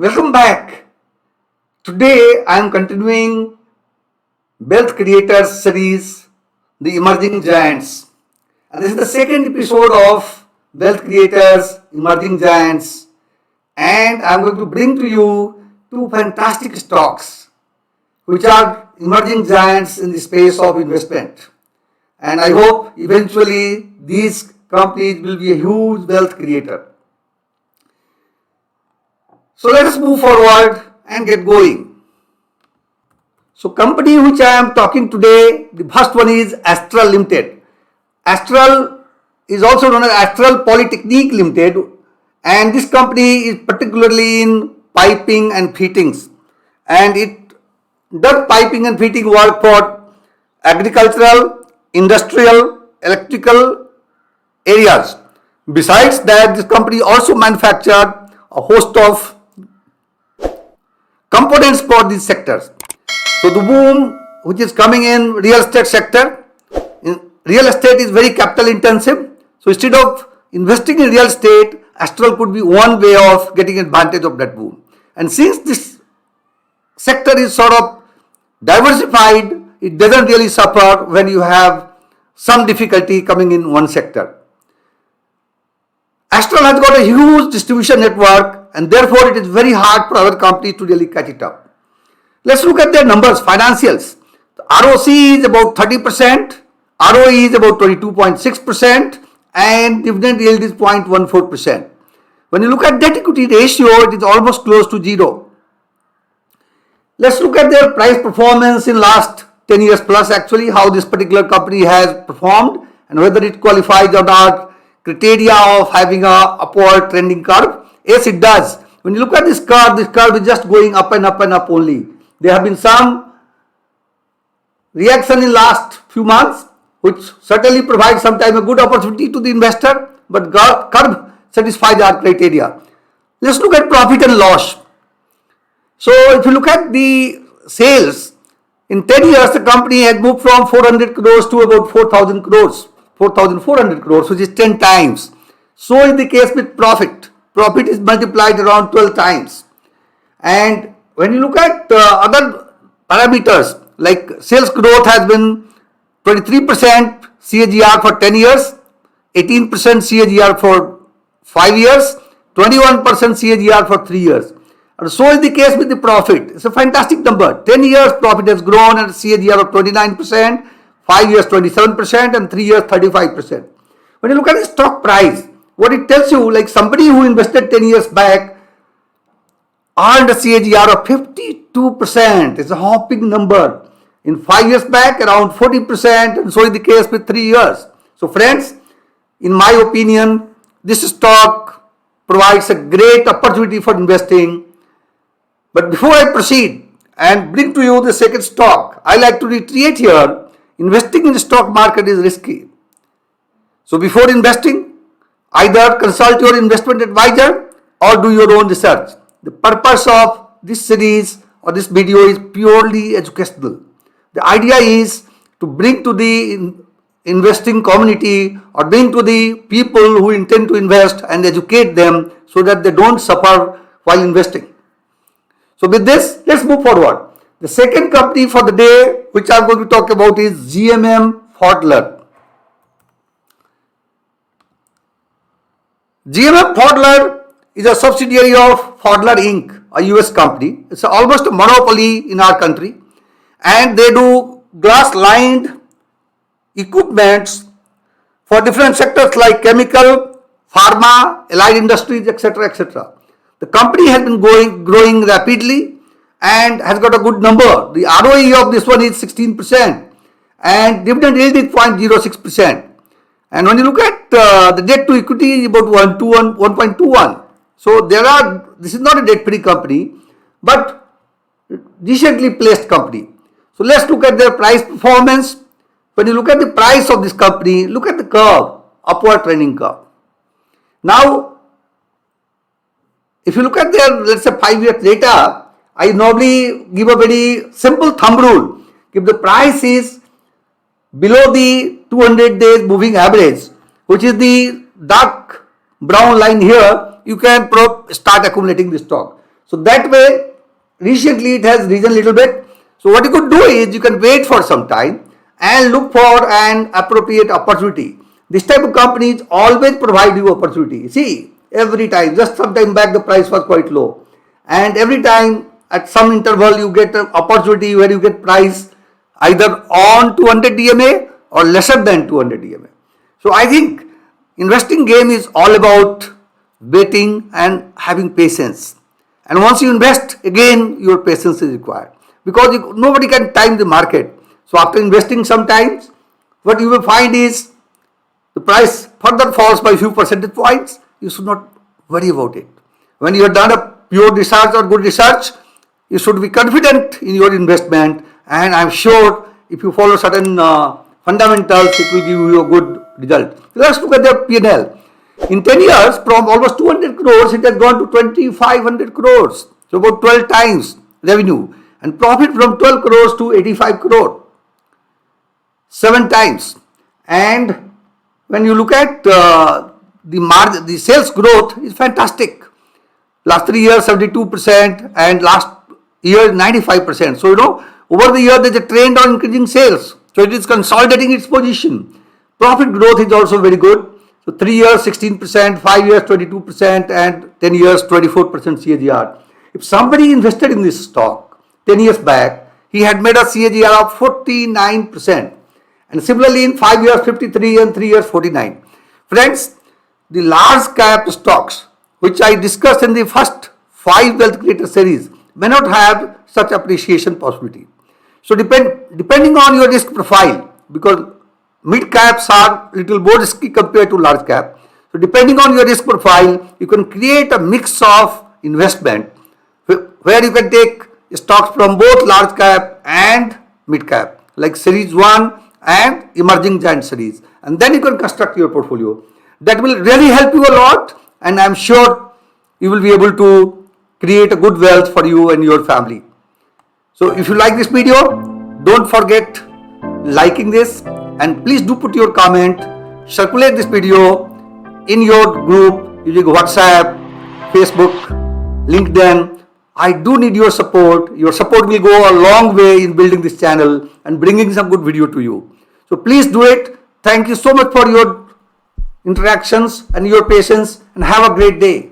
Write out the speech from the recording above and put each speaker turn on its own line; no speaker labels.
Welcome back. Today I am continuing Wealth Creators series, The Emerging Giants. And this is the second episode of Wealth Creators, Emerging Giants. And I am going to bring to you two fantastic stocks which are emerging giants in the space of investment. And I hope eventually these companies will be a huge wealth creator. So let us move forward and get going. So company which I am talking today, the first one is Astral Limited. Astral is also known as Astral Polytechnic Limited, and this company is particularly in piping and fittings, and it does piping and fitting work for agricultural, industrial, electrical areas. Besides that, this company also manufactures a host of components for these sectors. So the boom which is coming in real estate sector, real estate is very capital intensive. So instead of investing in real estate, Astral could be one way of getting advantage of that boom. And since this sector is sort of diversified, it doesn't really suffer when you have some difficulty coming in one sector. Astral has got a huge distribution network, and therefore it is very hard for other companies to really catch it up. Let's look at their numbers, financials. The ROC is about 30%, ROE is about 22.6%, and dividend yield is 0.14%. When you look at debt equity ratio, it is almost close to zero. Let's look at their price performance in last 10 years plus, actually, how this particular company has performed and whether it qualifies or not criteria of having a upward trending curve. Yes, it does. When you look at this curve is just going up and up and up only. There have been some reaction in last few months, which certainly provides sometimes a good opportunity to the investor, but curve satisfies our criteria. Let's look at profit and loss. So if you look at the sales, in 10 years the company has moved from 400 crores to about 4,000 crores, 4,400 crores, which is 10 times. So is the case with profit. Profit is multiplied around 12 times. And when you look at other parameters, like sales growth has been 23% CAGR for 10 years, 18% CAGR for 5 years, 21% CAGR for 3 years. And so is the case with the profit. It's a fantastic number. 10 years profit has grown at a CAGR of 29%, 5 years 27%, and 3 years 35%. When you look at the stock price, what it tells you, like somebody who invested 10 years back earned a CAGR of 52%. It's a hopping number. In 5 years back, around 40%, and so is the case with 3 years. So friends, in my opinion, this stock provides a great opportunity for investing. But before I proceed and bring to you the second stock, I like to reiterate here, investing in the stock market is risky. So before investing, either consult your investment advisor or do your own research. The purpose of this series or this video is purely educational. The idea is to bring to the investing community or bring to the people who intend to invest and educate them so that they don't suffer while investing. So with this, let's move forward. The second company for the day which I'm going to talk about is GMM Pfaudler. GMM Pfaudler is a subsidiary of Pfaudler Inc., a US company. It's almost a monopoly in our country, and they do glass-lined equipments for different sectors like chemical, pharma, allied industries, etc., etc. The company has been growing rapidly and has got a good number. The ROE of this one is 16% and dividend yield is 0.06%. And when you look at the debt to equity is about 1.21. So this is not a debt-free company, but decently placed company. So let's look at their price performance. When you look at the price of this company, look at the curve, upward trending curve. Now, if you look at their, let's say, 5 year data, I normally give a very simple thumb rule. If the price is below the 200 days moving average, which is the dark brown line here, you can start accumulating the stock. So that way, recently it has risen a little bit. So what you could do is you can wait for some time and look for an appropriate opportunity. This type of companies always provide you opportunity. See, every time, just some time back the price was quite low. And every time at some interval you get an opportunity where you get price either on 200 DMA or lesser than 200 DMA. So I think investing game is all about waiting and having patience. And once you invest, again your patience is required because nobody can time the market. So after investing sometimes, what you will find is the price further falls by a few percentage points. You should not worry about it. When you have done a pure research or good research, you should be confident in your investment, and I'm sure if you follow certain fundamentals, it will give you a good result. Let's look at the P&L. In 10 years, from almost 200 crores, it has gone to 2500 crores. So about 12 times revenue. And profit from 12 crores to 85 crore. 7 times. And when you look at the sales growth is fantastic. Last 3 years, 72%, and last year, 95%. So, over the year, there's a trend on increasing sales. So, it is consolidating its position. Profit growth is also very good. So 3 years 16%, 5 years 22%, and 10 years 24% CAGR. If somebody invested in this stock 10 years back, he had made a CAGR of 49%. And similarly in 5 years 53 and 3 years 49. Friends, the large cap stocks which I discussed in the first 5 wealth creator series may not have such appreciation possibility. So depending on your risk profile, because mid caps are little more risky compared to large cap. So depending on your risk profile, you can create a mix of investment where you can take stocks from both large cap and mid cap, like series 1 and emerging giant series. And then you can construct your portfolio. That will really help you a lot, and I'm sure you will be able to create a good wealth for you and your family. So if you like this video, don't forget liking this, and please do put your comment, circulate this video in your group using WhatsApp, Facebook, LinkedIn. I do need your support. Your support will go a long way in building this channel and bringing some good video to you. So please do it. Thank you so much for your interactions and your patience, and have a great day.